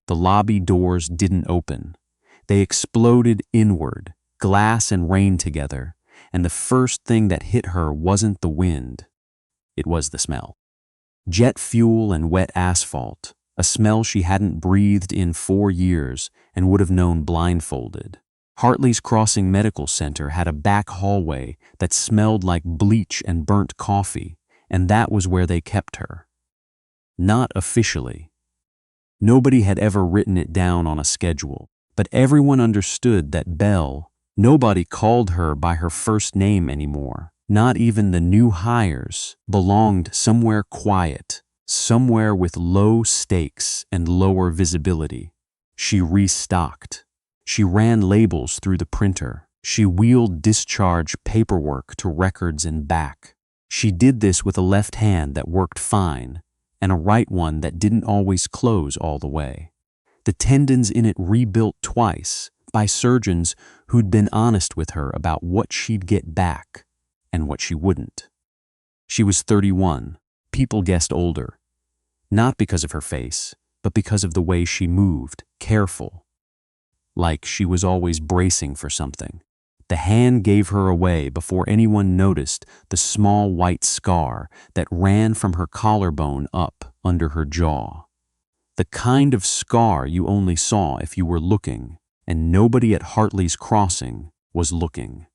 The lobby doors didn't open. They exploded inward, glass and rain together, and the first thing that hit her wasn't the wind. It was the smell. Jet fuel and wet asphalt, a smell she hadn't breathed in 4 years and would have known blindfolded. Hartley's Crossing Medical Center had a back hallway that smelled like bleach and burnt coffee, and that was where they kept her. Not officially. Nobody had ever written it down on a schedule, but everyone understood that Belle, nobody called her by her first name anymore. Not even the new hires, belonged somewhere quiet, somewhere with low stakes and lower visibility. She restocked. She ran labels through the printer. She wheeled discharge paperwork to records and back. She did this with a left hand that worked fine and a right one that didn't always close all the way. The tendons in it rebuilt twice by surgeons who'd been honest with her about what she'd get back and what she wouldn't. She was 31. People guessed older. Not because of her face, but because of the way she moved, careful. Like she was always bracing for something. The hand gave her away before anyone noticed the small white scar that ran from her collarbone up under her jaw. The kind of scar you only saw if you were looking, and nobody at Hartley's Crossing was looking.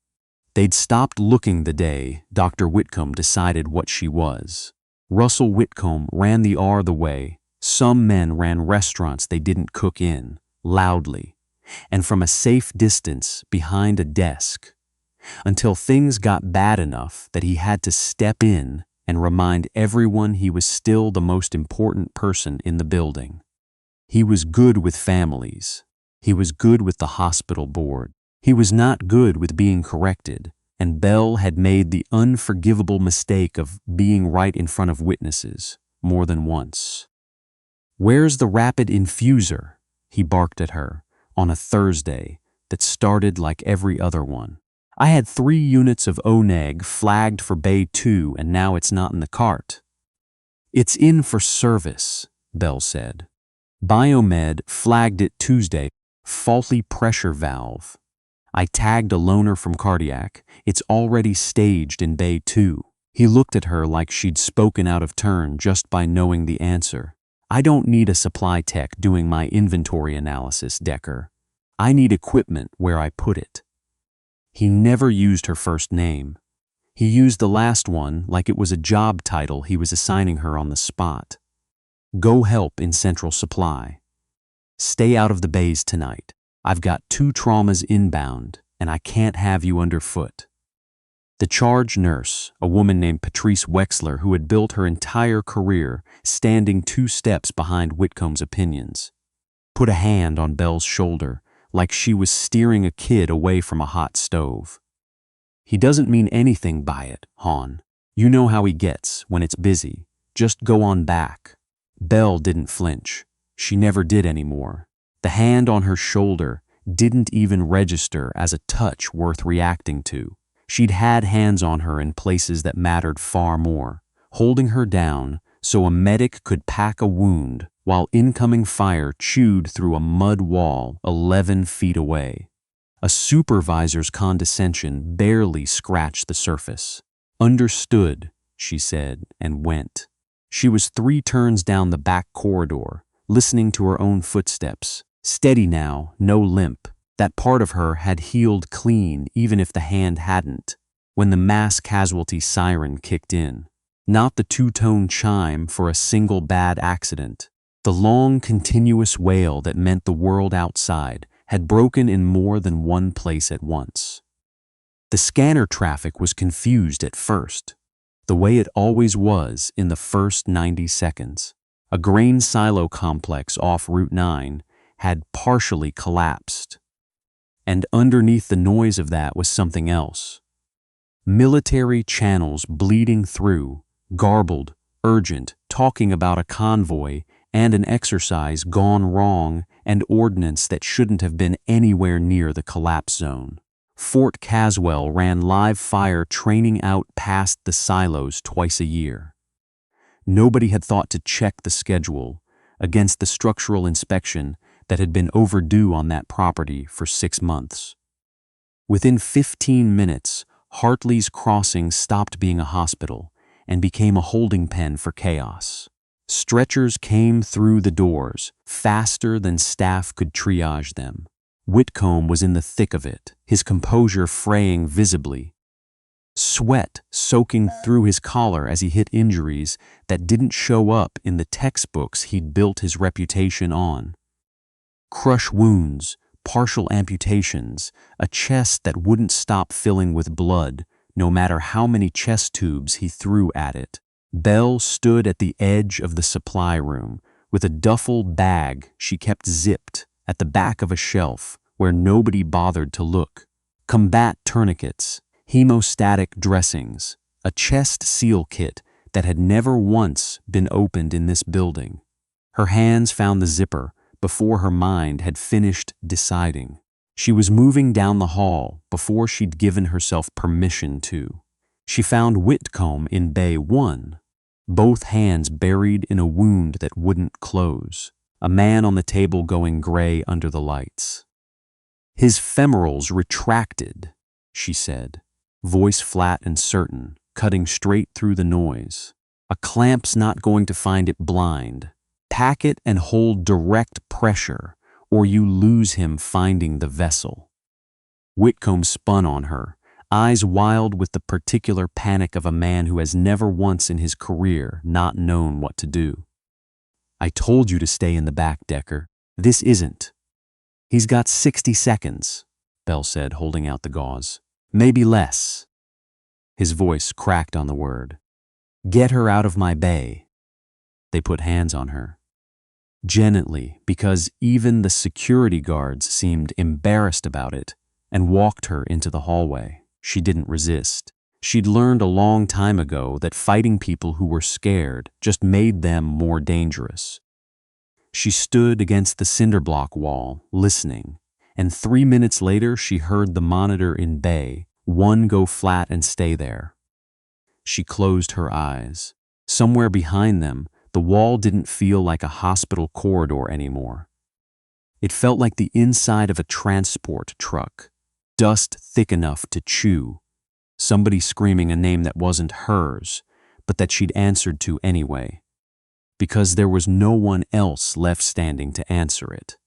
They'd stopped looking the day Dr. Whitcomb decided what she was. Russell Whitcomb ran the way some men ran restaurants they didn't cook in, loudly, and from a safe distance behind a desk, until things got bad enough that he had to step in and remind everyone he was still the most important person in the building. He was good with families. He was good with the hospital board. He was not good with being corrected, and Belle had made the unforgivable mistake of being right in front of witnesses more than once. "Where's the rapid infuser?" he barked at her on a Thursday that started like every other one. "I had 3 units of ONEG flagged for Bay 2 and now it's not in the cart." "It's in for service," Belle said. Biomed flagged it Tuesday, faulty pressure valve. I tagged a loaner from cardiac. It's already staged in Bay 2. He looked at her like she'd spoken out of turn just by knowing the answer. "I don't need a supply tech doing my inventory analysis, Decker. I need equipment where I put it." He never used her first name. He used the last one like it was a job title he was assigning her on the spot. "Go help in Central Supply. Stay out of the bays tonight. I've got 2 traumas inbound, and I can't have you underfoot." The charge nurse, a woman named Patrice Wexler who had built her entire career standing 2 steps behind Whitcomb's opinions, put a hand on Belle's shoulder like she was steering a kid away from a hot stove. "He doesn't mean anything by it, Hon. You know how he gets when it's busy. Just go on back." Belle didn't flinch. She never did anymore. The hand on her shoulder didn't even register as a touch worth reacting to. She'd had hands on her in places that mattered far more, holding her down so a medic could pack a wound while incoming fire chewed through a mud wall 11 feet away. A supervisor's condescension barely scratched the surface. "Understood," she said, and went. She was 3 turns down the back corridor, listening to her own footsteps. Steady now, no limp. That part of her had healed clean even if the hand hadn't, when the mass-casualty siren kicked in. Not the 2-tone chime for a single bad accident. The long, continuous wail that meant the world outside had broken in more than one place at once. The scanner traffic was confused at first, the way it always was in the first 90 seconds. A grain silo complex off Route 9 had partially collapsed. And underneath the noise of that was something else. Military channels bleeding through, garbled, urgent, talking about a convoy and an exercise gone wrong and ordnance that shouldn't have been anywhere near the collapse zone. Fort Caswell ran live fire training out past the silos twice a year. Nobody had thought to check the schedule against the structural inspection that had been overdue on that property for 6 months. Within 15 minutes, Hartley's Crossing stopped being a hospital and became a holding pen for chaos. Stretchers came through the doors, faster than staff could triage them. Whitcomb was in the thick of it, his composure fraying visibly. Sweat soaking through his collar as he hit injuries that didn't show up in the textbooks he'd built his reputation on. Crush wounds, partial amputations, a chest that wouldn't stop filling with blood, no matter how many chest tubes he threw at it. Belle stood at the edge of the supply room with a duffel bag she kept zipped at the back of a shelf where nobody bothered to look. Combat tourniquets, hemostatic dressings, a chest seal kit that had never once been opened in this building. Her hands found the zipper before her mind had finished deciding. She was moving down the hall before she'd given herself permission to. She found Whitcomb in Bay 1, both hands buried in a wound that wouldn't close, a man on the table going gray under the lights. "His femorals retracted," she said, voice flat and certain, cutting straight through the noise. "A clamp's not going to find it blind. Pack it and hold direct pressure, or you lose him finding the vessel." Whitcomb spun on her, eyes wild with the particular panic of a man who has never once in his career not known what to do. "I told you to stay in the back, Decker. This isn't." "He's got 60 seconds, Belle said, holding out the gauze. "Maybe less." His voice cracked on the word. "Get her out of my bay." They put hands on her. Gently, because even the security guards seemed embarrassed about it, and walked her into the hallway. She didn't resist. She'd learned a long time ago that fighting people who were scared just made them more dangerous. She stood against the cinder block wall, listening, and 3 minutes later she heard the monitor in Bay 1 go flat and stay there. She closed her eyes. Somewhere behind them, the wall didn't feel like a hospital corridor anymore. It felt like the inside of a transport truck, dust thick enough to chew, somebody screaming a name that wasn't hers, but that she'd answered to anyway, because there was no one else left standing to answer it.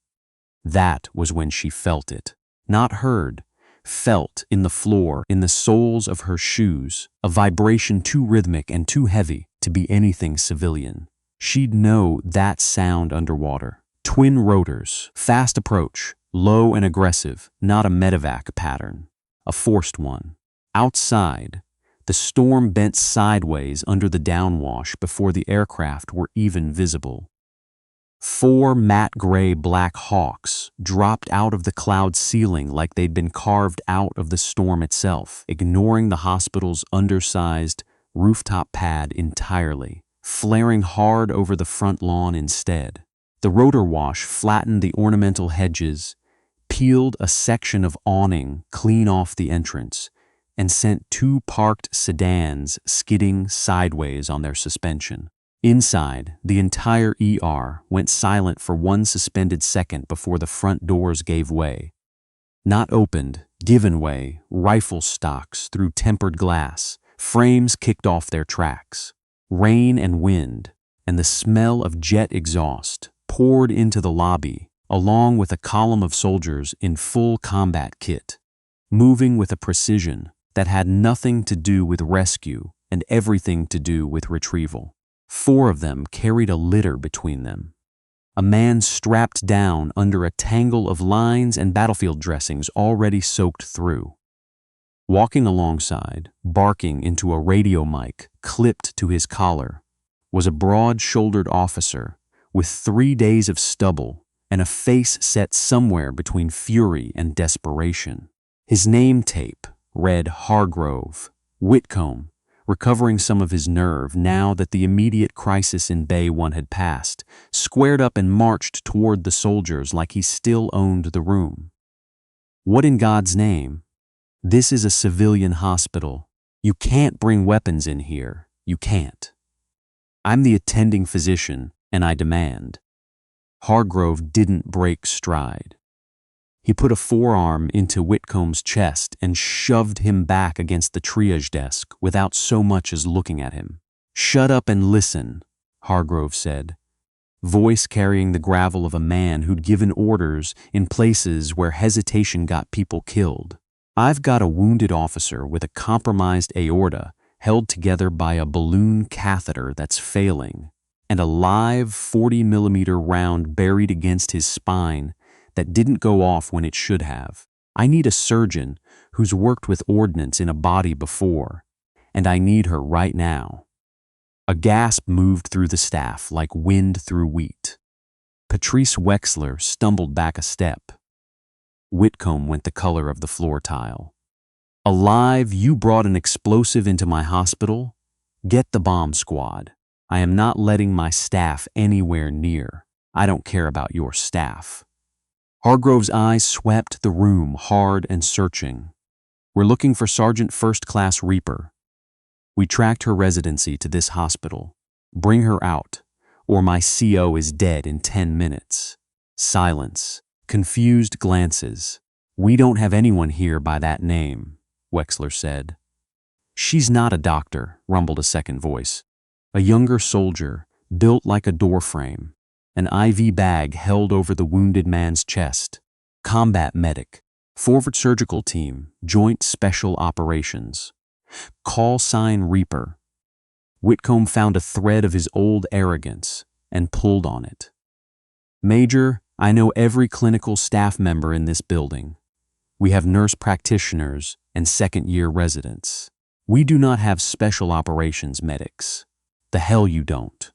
That was when she felt it, not heard, felt in the floor, in the soles of her shoes, a vibration too rhythmic and too heavy to be anything civilian. She'd know that sound underwater. Twin rotors, fast approach, low and aggressive, not a medevac pattern, a forced one. Outside, the storm bent sideways under the downwash before the aircraft were even visible. 4 matte gray Black Hawks dropped out of the cloud ceiling like they'd been carved out of the storm itself, ignoring the hospital's undersized rooftop pad entirely, flaring hard over the front lawn instead. The rotor wash flattened the ornamental hedges, peeled a section of awning clean off the entrance, and sent 2 parked sedans skidding sideways on their suspension. Inside, the entire ER went silent for 1 suspended second before the front doors gave way. Not opened, given way, rifle stocks through tempered glass, frames kicked off their tracks. Rain and wind, and the smell of jet exhaust poured into the lobby, along with a column of soldiers in full combat kit, moving with a precision that had nothing to do with rescue and everything to do with retrieval. 4 of them carried a litter between them. A man strapped down under a tangle of lines and battlefield dressings already soaked through. Walking alongside, barking into a radio mic clipped to his collar, was a broad-shouldered officer with 3 days of stubble and a face set somewhere between fury and desperation. His name tape read Hargrove. Whitcomb, recovering some of his nerve now that the immediate crisis in Bay 1 had passed, squared up and marched toward the soldiers like he still owned the room. "What in God's name? This is a civilian hospital. You can't bring weapons in here. You can't. I'm the attending physician, and I demand." Hargrove didn't break stride. He put a forearm into Whitcomb's chest and shoved him back against the triage desk without so much as looking at him. "Shut up and listen," Hargrove said, voice carrying the gravel of a man who'd given orders in places where hesitation got people killed. "I've got a wounded officer with a compromised aorta held together by a balloon catheter that's failing, and a live 40mm round buried against his spine that didn't go off when it should have. I need a surgeon who's worked with ordnance in a body before, and I need her right now." A gasp moved through the staff like wind through wheat. Patrice Wexler stumbled back a step. Whitcomb went the color of the floor tile. "Alive, you brought an explosive into my hospital? Get the bomb squad. I am not letting my staff anywhere near. I don't care about your staff." Hargrove's eyes swept the room, hard and searching. "We're looking for Sergeant First Class Reaper. We tracked her residency to this hospital. Bring her out, or my CO is dead in 10 minutes. Silence. Confused glances. "We don't have anyone here by that name," Wexler said. "She's not a doctor," rumbled a second voice. A younger soldier, built like a doorframe, an IV bag held over the wounded man's chest. "Combat medic. Forward surgical team, joint special operations. Call sign Reaper." Whitcomb found a thread of his old arrogance and pulled on it. "Major, I know every clinical staff member in this building. We have nurse practitioners and second-year residents. We do not have special operations medics. The hell you don't."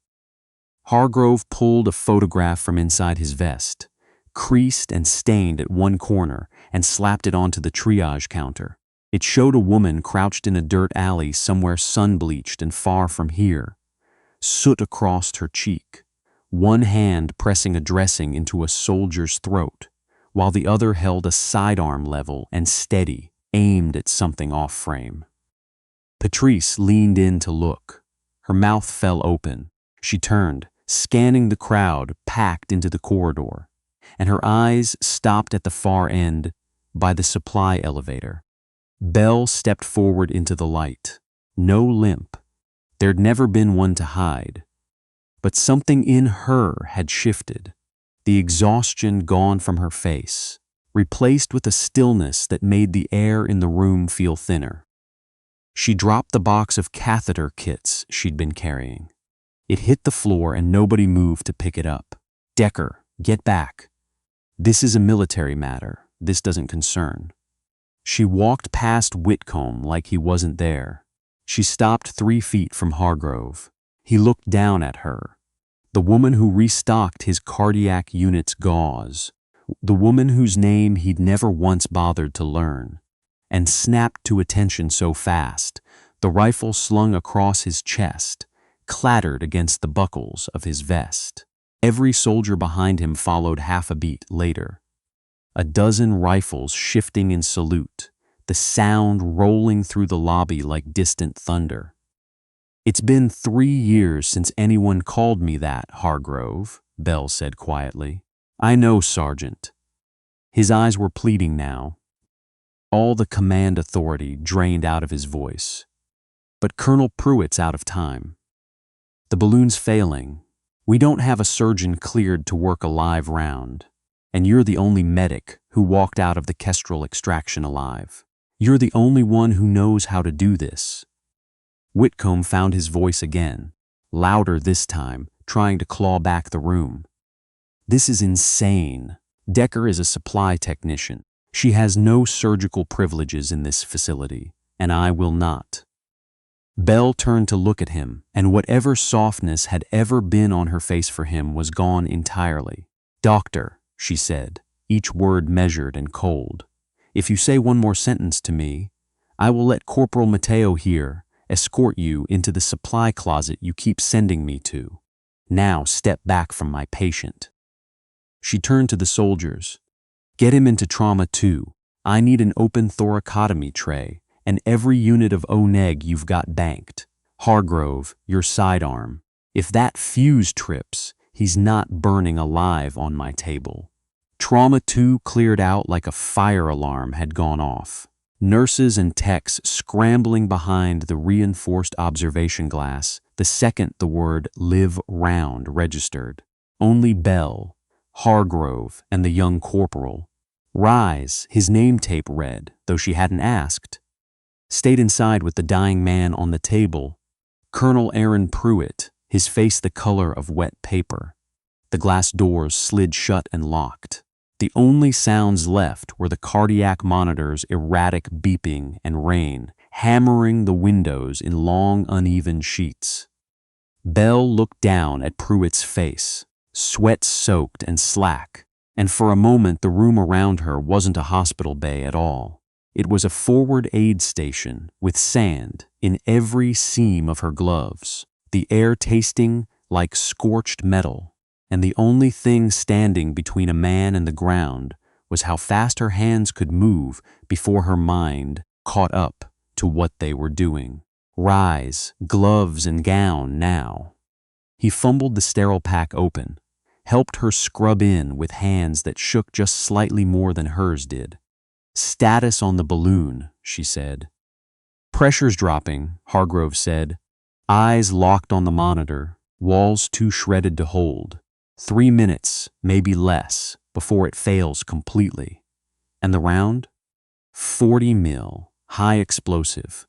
Hargrove pulled a photograph from inside his vest, creased and stained at one corner, and slapped it onto the triage counter. It showed a woman crouched in a dirt alley somewhere sun-bleached and far from here, soot across her cheek, one hand pressing a dressing into a soldier's throat, while the other held a sidearm level and steady, aimed at something off-frame. Patrice leaned in to look. Her mouth fell open. She turned, scanning the crowd packed into the corridor, and her eyes stopped at the far end by the supply elevator. Belle stepped forward into the light. No limp. There'd never been one to hide. But something in her had shifted, the exhaustion gone from her face, replaced with a stillness that made the air in the room feel thinner. She dropped the box of catheter kits she'd been carrying. It hit the floor and nobody moved to pick it up. "Decker, get back. This is a military matter. This doesn't concern." She walked past Whitcomb like he wasn't there. She stopped 3 feet from Hargrove. He looked down at her. The woman who restocked his cardiac unit's gauze. The woman whose name he'd never once bothered to learn. And snapped to attention so fast, the rifle slung across his chest clattered against the buckles of his vest. Every soldier behind him followed half a beat later. A dozen rifles shifting in salute, the sound rolling through the lobby like distant thunder. "It's been 3 years since anyone called me that, Hargrove," Belle said quietly. "I know, Sergeant." His eyes were pleading now. All the command authority drained out of his voice. "But Colonel Pruitt's out of time. The balloon's failing. We don't have a surgeon cleared to work a live round. And you're the only medic who walked out of the Kestrel extraction alive. You're the only one who knows how to do this." Whitcomb found his voice again, louder this time, trying to claw back the room. "This is insane. Decker is a supply technician. She has no surgical privileges in this facility, and I will not." Belle turned to look at him, and whatever softness had ever been on her face for him was gone entirely. "Doctor," she said, each word measured and cold, "if you say one more sentence to me, I will let Corporal Mateo here escort you into the supply closet you keep sending me to. Now step back from my patient." She turned to the soldiers. "Get him into trauma too. I need an open thoracotomy tray and every unit of O-neg you've got banked. Hargrove, your sidearm. If that fuse trips, He's not burning alive on my table. Trauma 2 cleared out like a fire alarm had gone off. Nurses and techs scrambling behind the reinforced observation glass the second the word "live round" registered. Only Bell, Hargrove, and the young corporal. Rise, his name tape read, though she hadn't asked. Stayed inside with the dying man on the table. Colonel Aaron Pruitt, his face the color of wet paper. The glass doors slid shut and locked. The only sounds left were the cardiac monitor's erratic beeping and rain, hammering the windows in long, uneven sheets. Bell looked down at Pruitt's face, sweat-soaked and slack, and for a moment the room around her wasn't a hospital bay at all. It was a forward aid station with sand in every seam of her gloves, the air tasting like scorched metal, and the only thing standing between a man and the ground was how fast her hands could move before her mind caught up to what they were doing. Rise, gloves and gown now. He fumbled the sterile pack open, helped her scrub in with hands that shook just slightly more than hers did. Status on the balloon, she said. Pressure's dropping, Hargrove said. Eyes locked on the monitor, walls too shredded to hold. 3 minutes, maybe less, before it fails completely. And the round? 40 mil, high explosive.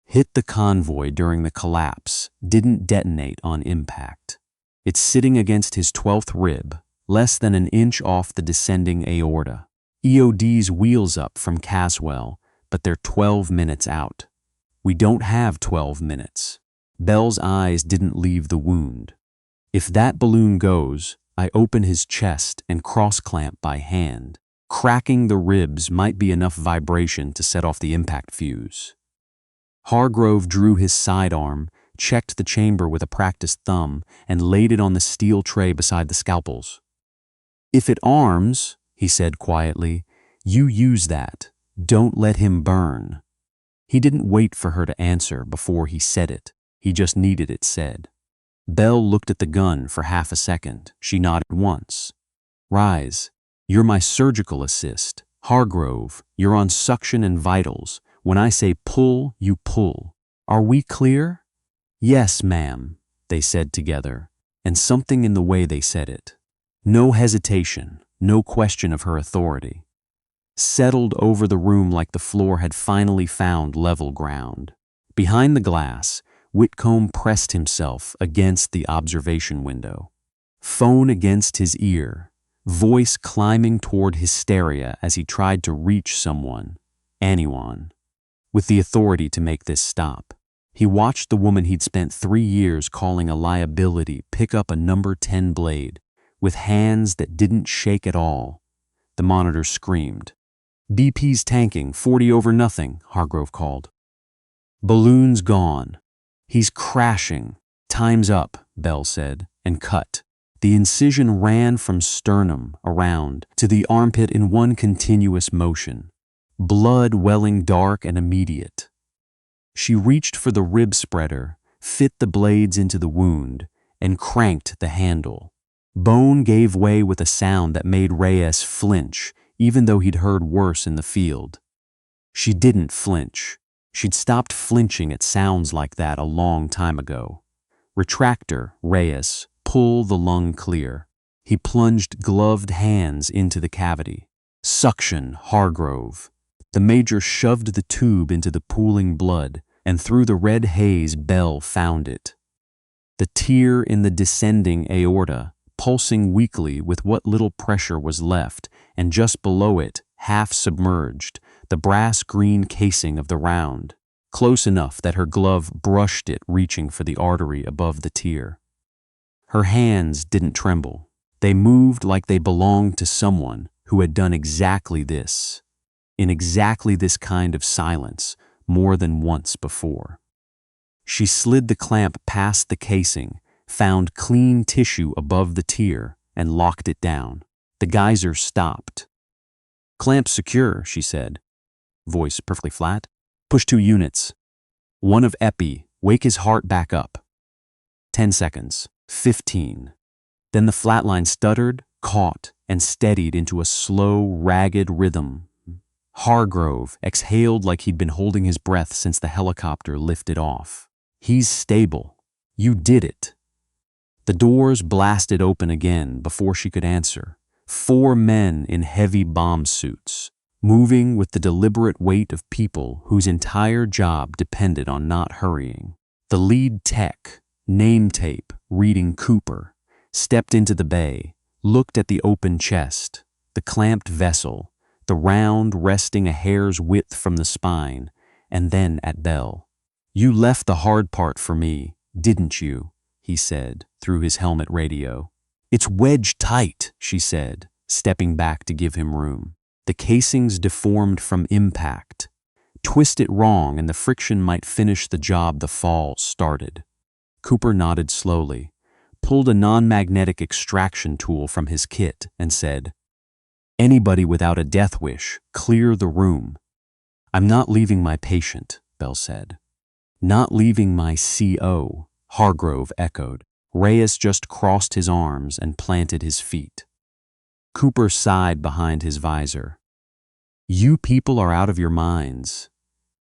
Hit the convoy during the collapse, didn't detonate on impact. It's sitting against his 12th rib, less than an inch off the descending aorta. EOD's wheels up from Caswell, but they're 12 minutes out. We don't have 12 minutes. Bell's eyes didn't leave the wound. If that balloon goes, I open his chest and cross-clamp by hand. Cracking the ribs might be enough vibration to set off the impact fuse. Hargrove drew his sidearm, checked the chamber with a practiced thumb, and laid it on the steel tray beside the scalpels. If it arms, he said quietly, you use that. Don't let him burn. He didn't wait for her to answer before he said it. He just needed it said. Bell looked at the gun for half a second. She nodded once. Rise. You're my surgical assist. Hargrove, you're on suction and vitals. When I say pull, you pull. Are we clear? Yes, ma'am, they said together, and something in the way they said it. No hesitation, no question of her authority. Settled over the room like the floor had finally found level ground. Behind the glass, Whitcomb pressed himself against the observation window. Phone against his ear, voice climbing toward hysteria as he tried to reach someone, anyone, with the authority to make this stop. He watched the woman he'd spent 3 years calling a liability pick up a number 10 blade, with hands that didn't shake at all. The monitor screamed. BP's tanking, 40 over nothing, Hargrove called. Balloon's gone. He's crashing. Time's up, Bell said, and cut. The incision ran from sternum around to the armpit in one continuous motion. Blood welling dark and immediate. She reached for the rib spreader, fit the blades into the wound, and cranked the handle. Bone gave way with a sound that made Reyes flinch, even though he'd heard worse in the field. She didn't flinch. She'd stopped flinching at sounds like that a long time ago. Retractor, Reyes, pull the lung clear. He plunged gloved hands into the cavity. Suction, Hargrove. The major shoved the tube into the pooling blood, and through the red haze Bell found it. The tear in the descending aorta, pulsing weakly with what little pressure was left, and just below it, half submerged, the brass-green casing of the round, close enough that her glove brushed it reaching for the artery above the tear. Her hands didn't tremble. They moved like they belonged to someone who had done exactly this, in exactly this kind of silence, more than once before. She slid the clamp past the casing, found clean tissue above the tear, and locked it down. The geyser stopped. Clamp secure, she said. Voice perfectly flat. Push 2 units. 1 of epi. Wake his heart back up. 10 seconds. 15. Then the flatline stuttered, caught, and steadied into a slow, ragged rhythm. Hargrove exhaled like he'd been holding his breath since the helicopter lifted off. "He's stable. You did it." The doors blasted open again before she could answer. 4 men in heavy bomb suits, moving with the deliberate weight of people whose entire job depended on not hurrying. The lead tech, name tape reading Cooper, stepped into the bay, looked at the open chest, the clamped vessel, the round resting a hair's width from the spine, and then at Bell. "You left the hard part for me, didn't you?" he said through his helmet radio. "It's wedged tight," she said, stepping back to give him room. "The casing's deformed from impact. Twist it wrong and the friction might finish the job the fall started." Cooper nodded slowly, pulled a non-magnetic extraction tool from his kit, and said, "Anybody without a death wish, clear the room." "I'm not leaving my patient," Bell said. "Not leaving my CO," Hargrove echoed. Reyes just crossed his arms and planted his feet. Cooper sighed behind his visor. "You people are out of your minds."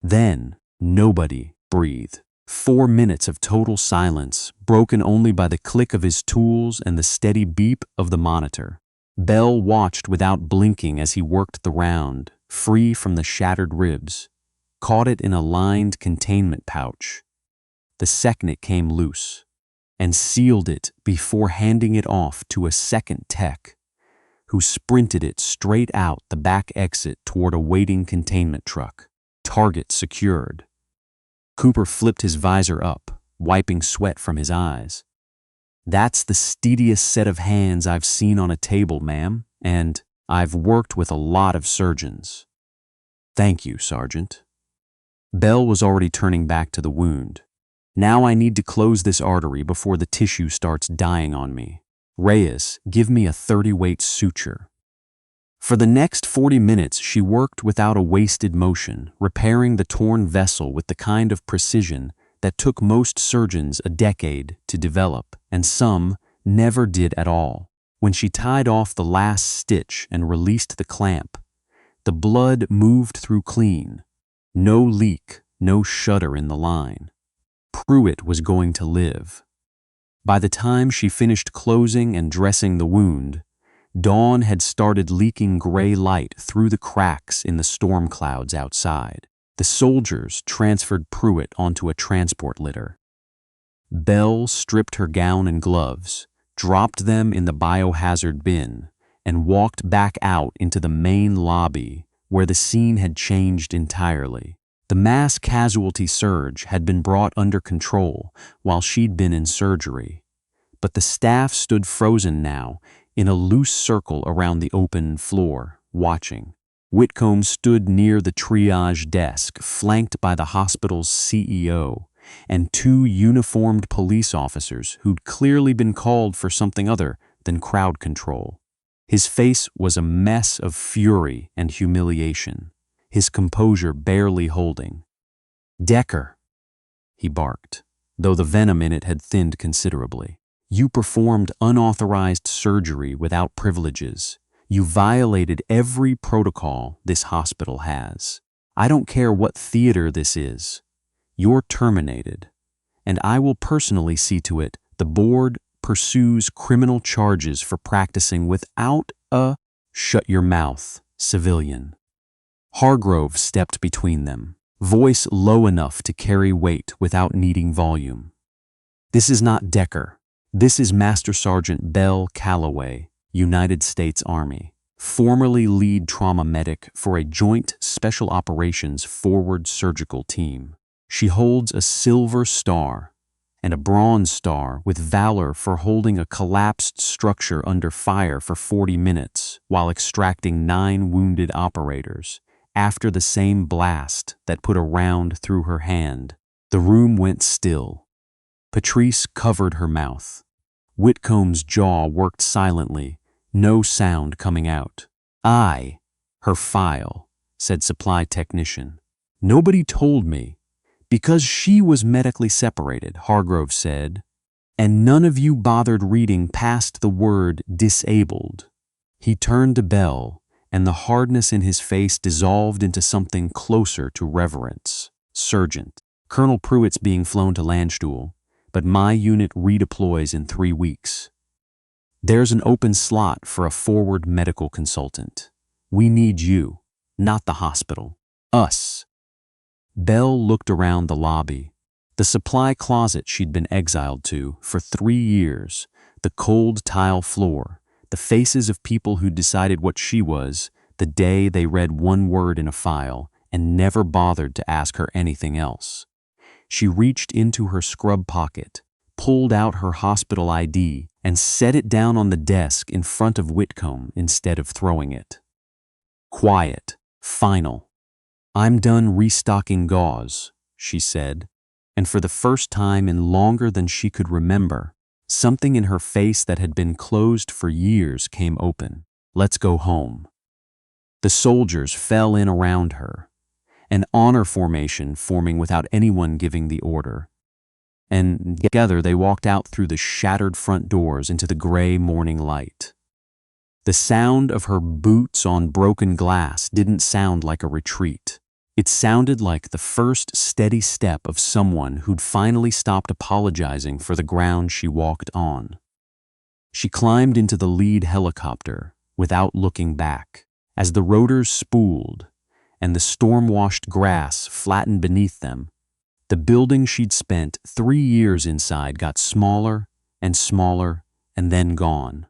Then, nobody breathed. 4 minutes of total silence, broken only by the click of his tools and the steady beep of the monitor. Bell watched without blinking as he worked the round, free from the shattered ribs, caught it in a lined containment pouch. The second it came loose, and sealed it before handing it off to a second tech, who sprinted it straight out the back exit toward a waiting containment truck. Target secured. Cooper flipped his visor up, wiping sweat from his eyes. "That's the steadiest set of hands I've seen on a table, ma'am, and I've worked with a lot of surgeons." "Thank you, Sergeant." Bell was already turning back to the wound. "Now I need to close this artery before the tissue starts dying on me. Reyes, give me a 30-weight suture." For the next 40 minutes, she worked without a wasted motion, repairing the torn vessel with the kind of precision that took most surgeons a decade to develop, and some never did at all. When she tied off the last stitch and released the clamp, the blood moved through clean. No leak, no shudder in the line. Pruitt was going to live. By the time she finished closing and dressing the wound, dawn had started leaking gray light through the cracks in the storm clouds outside. The soldiers transferred Pruitt onto a transport litter. Bell stripped her gown and gloves, dropped them in the biohazard bin, and walked back out into the main lobby where the scene had changed entirely. The mass casualty surge had been brought under control while she'd been in surgery, but the staff stood frozen now in a loose circle around the open floor, watching. Whitcomb stood near the triage desk, flanked by the hospital's CEO and 2 uniformed police officers who'd clearly been called for something other than crowd control. His face was a mess of fury and humiliation, his composure barely holding. "Decker," he barked, though the venom in it had thinned considerably. "You performed unauthorized surgery without privileges. You violated every protocol this hospital has. I don't care what theater this is. You're terminated, and I will personally see to it the board pursues criminal charges for practicing without a—" "Shut your mouth, civilian." Hargrove stepped between them, voice low enough to carry weight without needing volume. "This is not Decker. This is Master Sergeant Bell Calloway, United States Army, formerly lead trauma medic for a Joint Special Operations Forward Surgical Team. She holds a Silver Star and a Bronze Star with Valor for holding a collapsed structure under fire for 40 minutes while extracting 9 wounded operators after the same blast that put a round through her hand." The room went still. Patrice covered her mouth. Whitcomb's jaw worked silently, no sound coming out. "Her file," said supply technician. "Nobody told me." "Because she was medically separated," Hargrove said. And none of you bothered reading past the word disabled. He turned to Bell, and the hardness in his face dissolved into something closer to reverence. Sergeant, Colonel Pruitt's being flown to Landstuhl, but my unit redeploys in 3 weeks. There's an open slot for a forward medical consultant. We need you, not the hospital. Us. Bell looked around the lobby. The supply closet she'd been exiled to for 3 years, the cold tile floor, the faces of people who decided what she was the day they read one word in a file and never bothered to ask her anything else. She reached into her scrub pocket, pulled out her hospital ID, and set it down on the desk in front of Whitcomb instead of throwing it. Quiet, final. I'm done restocking gauze, she said, and for the first time in longer than she could remember, something in her face that had been closed for years came open. Let's go home. The soldiers fell in around her, an honor formation forming without anyone giving the order. And together they walked out through the shattered front doors into the gray morning light. The sound of her boots on broken glass didn't sound like a retreat. It sounded like the first steady step of someone who'd finally stopped apologizing for the ground she walked on. She climbed into the lead helicopter without looking back. As the rotors spooled and the storm-washed grass flattened beneath them, the building she'd spent 3 years inside got smaller and smaller and then gone.